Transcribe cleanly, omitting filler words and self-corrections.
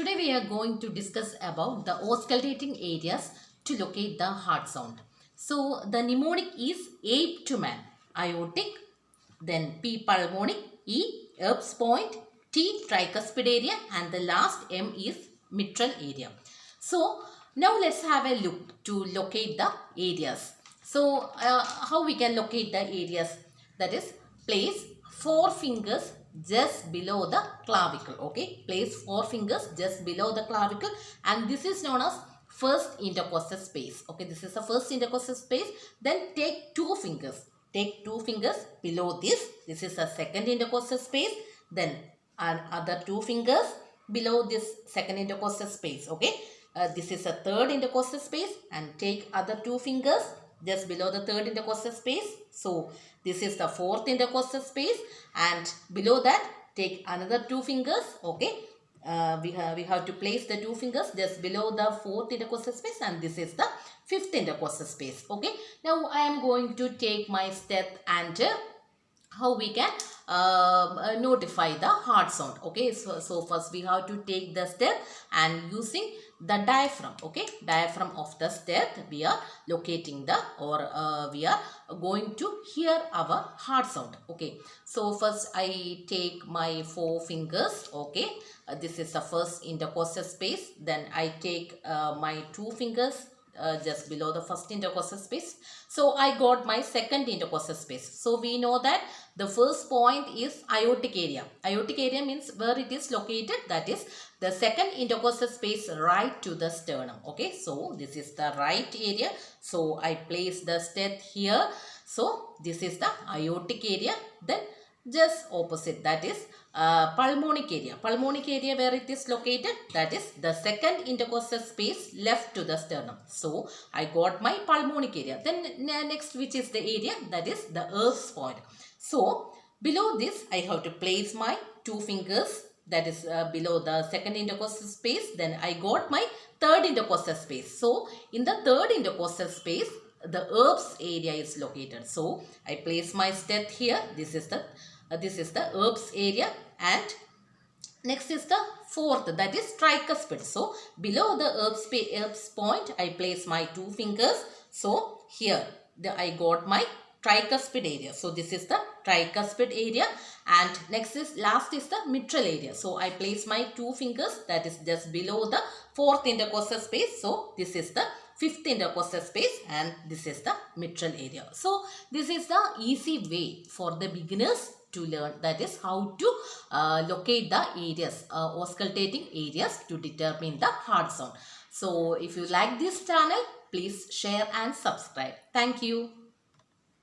Today we are going to discuss about the auscultating areas to locate the heart sound. So the mnemonic is ape to man, aortic, then P pulmonic, E Erb's point, T tricuspid area, and the last M is mitral area. So now let's have a look to locate the areas. So how we can locate the areas? That is, place 4 fingers just below the clavicle. Okay, place 4 fingers just below the clavicle, and this is known as first intercostal space. Okay, this is the first intercostal space. Then take 2 fingers. Take 2 fingers below this. This is the second intercostal space. Then other 2 fingers below this second intercostal space. Okay, this is the third intercostal space, and take other 2 fingers just below the third intercostal space. So this is the fourth intercostal space, and below that take another 2 fingers. Okay, we have to place the 2 fingers just below the fourth intercostal space, and this is the fifth intercostal space. Okay, now I am going to take my step and how we can notify the heart sound. Okay, so first we have to take the step and using the diaphragm. Okay, diaphragm of the step we are locating the we are going to hear our heart sound. Okay, so first I take my 4 fingers. Okay, this is the first intercostal space. Then I take my 2 fingers just below the first intercostal space. So I got my second intercostal space. So we know that the first point is aortic area. Aortic area means where it is located, that is the second intercostal space right to the sternum. Okay, so this is the right area. So I place the stent here. So this is the aortic area. Then just opposite, that is pulmonic area. Pulmonic area where it is located, that is the second intercostal space left to the sternum. So I got my pulmonic area. Then next, which is the area, that is the Erb's point. So below this I have to place my 2 fingers, that is below the second intercostal space. Then I got my third intercostal space. So in the third intercostal space the Erb's area is located. So I place my step here. This is the Erb's area, and next is the fourth, that is tricuspid. So below the Erb's point I place my 2 fingers. So here I got my tricuspid area. So this is the tricuspid area, and next is last is the mitral area. So I place my 2 fingers, that is just below the fourth intercostal space. So this is the fifth intercostal space, and this is the mitral area. So this is the easy way for the beginners to learn, that is how to locate the areas, auscultating areas to determine the heart sound. So if you like this channel, please share and subscribe. Thank you.